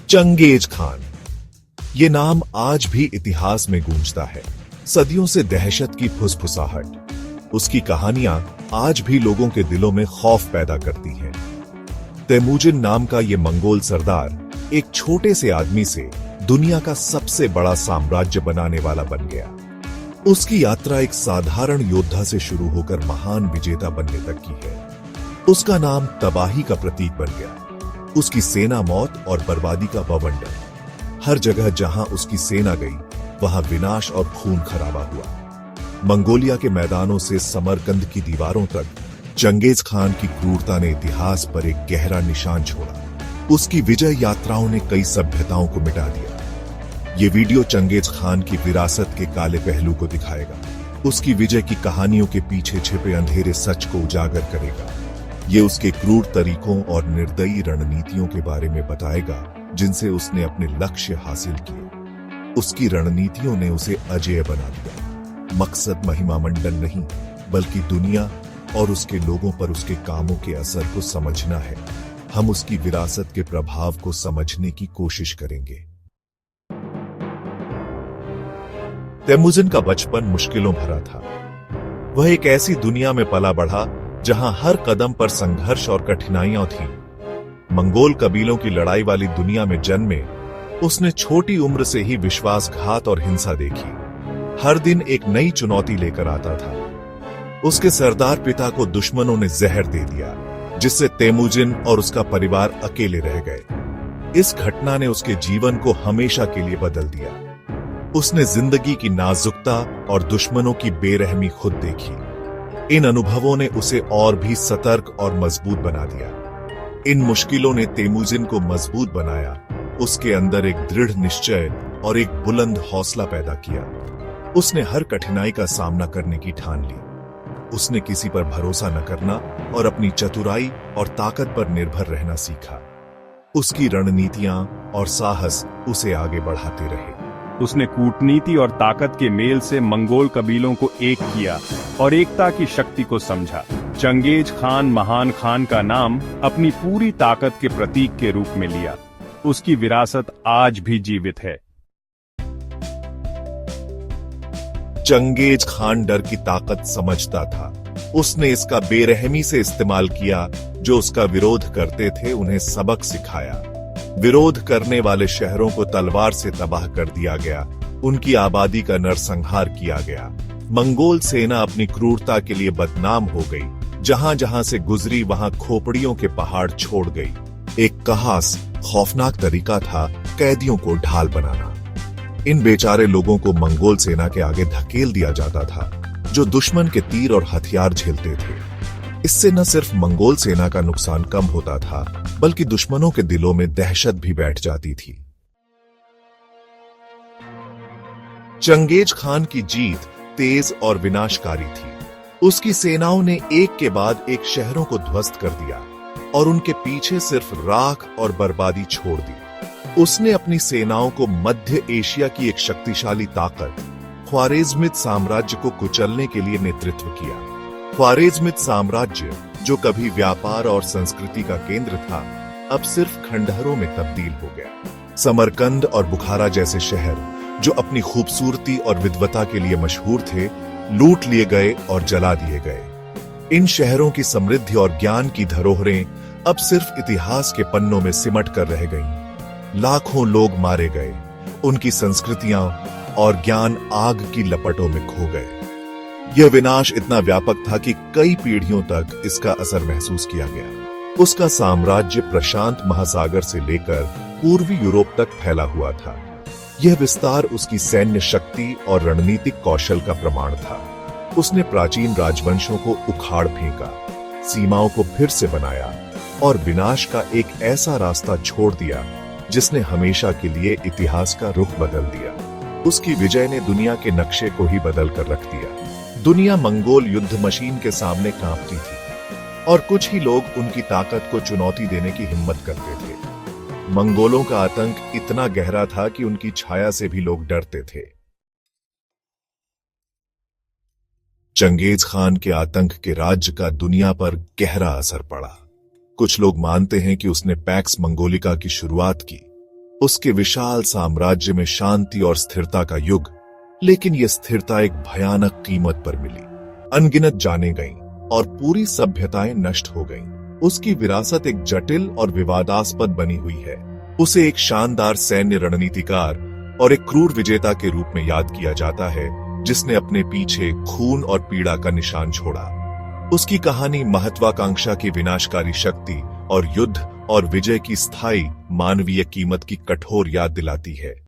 Genghis Khan, ये नाम आज भी इतिहास में गूंजता है। सदियों से दहशत की फुसफुसाहट, उसकी कहानियां आज भी लोगों के दिलों में खौफ पैदा करती हैं। तेमुजिन नाम का ये मंगोल सरदार एक छोटे से आदमी से दुनिया का सबसे बड़ा साम्राज्य बनाने वाला बन गया। उसकी यात्रा एक साधारण योद्धा से शुरू होकर महान विजेता बनने तक की है। उसका नाम तबाही का प्रतीक बन गया। उसकी सेना मौत और बर्बादी का बवंडर। हर जगह जहां उसकी सेना गई वहां विनाश और खून खराबा हुआ। मंगोलिया के मैदानों से समरकंद की दीवारों तक चंगेज खान की क्रूरता ने इतिहास पर एक गहरा निशान छोड़ा। उसकी विजय यात्राओं ने कई सभ्यताओं को मिटा दिया। ये वीडियो चंगेज खान की विरासत के काले पहलू को दिखाएगा। उसकी विजय की कहानियों के पीछे छिपे अंधेरे सच को उजागर करेगा। ये उसके क्रूर तरीकों और निर्दयी रणनीतियों के बारे में बताएगा जिनसे उसने अपने लक्ष्य हासिल किए। उसकी रणनीतियों ने उसे अजेय बना दिया। मकसद महिमा मंडन नहीं, बल्कि दुनिया और उसके लोगों पर उसके कामों के असर को समझना है। हम उसकी विरासत के प्रभाव को समझने की कोशिश करेंगे। तेमुजिन का बचपन मुश्किलों भरा था। वह एक ऐसी दुनिया में पला बढ़ा जहां हर कदम पर संघर्ष और कठिनाइयां थीं। मंगोल कबीलों की लड़ाई वाली दुनिया में जन्मे उसने छोटी उम्र से ही विश्वासघात और हिंसा देखी। हर दिन एक नई चुनौती लेकर आता था। उसके सरदार पिता को दुश्मनों ने जहर दे दिया, जिससे तेमुजिन और उसका परिवार अकेले रह गए। इस घटना ने उसके जीवन को हमेशा के लिए बदल दिया। उसने जिंदगी की नाजुकता और दुश्मनों की बेरहमी खुद देखी। इन अनुभवों ने उसे और भी सतर्क और मजबूत बना दिया। इन मुश्किलों ने तेमुजिन को मजबूत बनाया। उसके अंदर एक दृढ़ निश्चय और एक बुलंद हौसला पैदा किया। उसने हर कठिनाई का सामना करने की ठान ली। उसने किसी पर भरोसा न करना और अपनी चतुराई और ताकत पर निर्भर रहना सीखा। उसकी रणनीतियां और साहस उसे आगे बढ़ाते रहे। उसने कूटनीति और ताकत के मेल से मंगोल कबीलों को एक किया और एकता की शक्ति को समझा। चंगेज खान महान खान का नाम अपनी पूरी ताकत के प्रतीक के रूप में लिया। उसकी विरासत आज भी जीवित है। चंगेज खान डर की ताकत समझता था। उसने इसका बेरहमी से इस्तेमाल किया। जो उसका विरोध करते थे उन्हें सबक सिखाया। विरोध करने वाले शहरों को तलवार से तबाह कर दिया गया। उनकी आबादी का नरसंहार किया गया। मंगोल सेना अपनी क्रूरता के लिए बदनाम हो गई। जहां जहां से गुजरी वहां खोपड़ियों के पहाड़ छोड़ गई। एक खास खौफनाक तरीका था कैदियों को ढाल बनाना। इन बेचारे लोगों को मंगोल सेना के आगे धकेल दिया जाता था, जो दुश्मन के तीर और हथियार झेलते थे। इससे न सिर्फ मंगोल सेना का नुकसान कम होता था, बल्कि दुश्मनों के दिलों में दहशत भी बैठ जाती थी। चंगेज खान की जीत तेज और विनाशकारी थी। उसकी सेनाओं ने एक के बाद एक शहरों को ध्वस्त कर दिया और उनके पीछे सिर्फ राख और बर्बादी छोड़ दी। उसने अपनी सेनाओं को मध्य एशिया की एक शक्तिशाली ताकत ख्वारेज़मिद साम्राज्य को कुचलने के लिए नेतृत्व किया। ख्वारेज़मिद साम्राज्य, जो कभी व्यापार और संस्कृति का केंद्र था, अब सिर्फ खंडहरों में तब्दील हो गया। समरकंद और बुखारा जैसे शहर, जो अपनी खूबसूरती और विद्वता के लिए मशहूर थे, लूट लिए गए और जला दिए गए। इन शहरों की समृद्धि और ज्ञान की धरोहरें अब सिर्फ इतिहास के पन्नों में सिमट कर रह गईं। लाखों लोग मारे गए। उनकी संस्कृतियां और ज्ञान आग की लपटों में खो गए। यह विनाश इतना व्यापक था कि कई पीढ़ियों तक इसका असर महसूस किया गया। उसका साम्राज्य प्रशांत महासागर से लेकर पूर्वी यूरोप तक फैला हुआ था। यह विस्तार उसकी सैन्य शक्ति और रणनीतिक कौशल का प्रमाण था। उसने प्राचीन राजवंशों को उखाड़ फेंका, सीमाओं को फिर से बनाया और विनाश का एक ऐसा रास्ता छोड़ दिया जिसने हमेशा के लिए इतिहास का रुख बदल दिया। उसकी विजय ने दुनिया के नक्शे को ही बदल कर रख दिया। दुनिया मंगोल युद्ध मशीन के सामने कांपती थी और कुछ ही लोग उनकी ताकत को चुनौती देने की हिम्मत करते थे। मंगोलों का आतंक इतना गहरा था कि उनकी छाया से भी लोग डरते थे। चंगेज खान के आतंक के राज्य का दुनिया पर गहरा असर पड़ा। कुछ लोग मानते हैं कि उसने पैक्स मंगोलिका की शुरुआत की, उसके विशाल साम्राज्य में शांति और स्थिरता का युग, लेकिन यह स्थिरता एक भयानक कीमत पर मिली। अनगिनत जानें गईं और पूरी सभ्यताएं नष्ट हो गईं। उसकी विरासत एक जटिल और विवादास्पद बनी हुई है। उसे एक शानदार सैन्य रणनीतिकार और एक क्रूर विजेता के रूप में याद किया जाता है, जिसने अपने पीछे खून और पीड़ा का निशान छोड़ा। उसकी कहानी महत्वाकांक्षा की विनाशकारी शक्ति और युद्ध और विजय की स्थायी मानवीय कीमत की कठोर याद दिलाती है।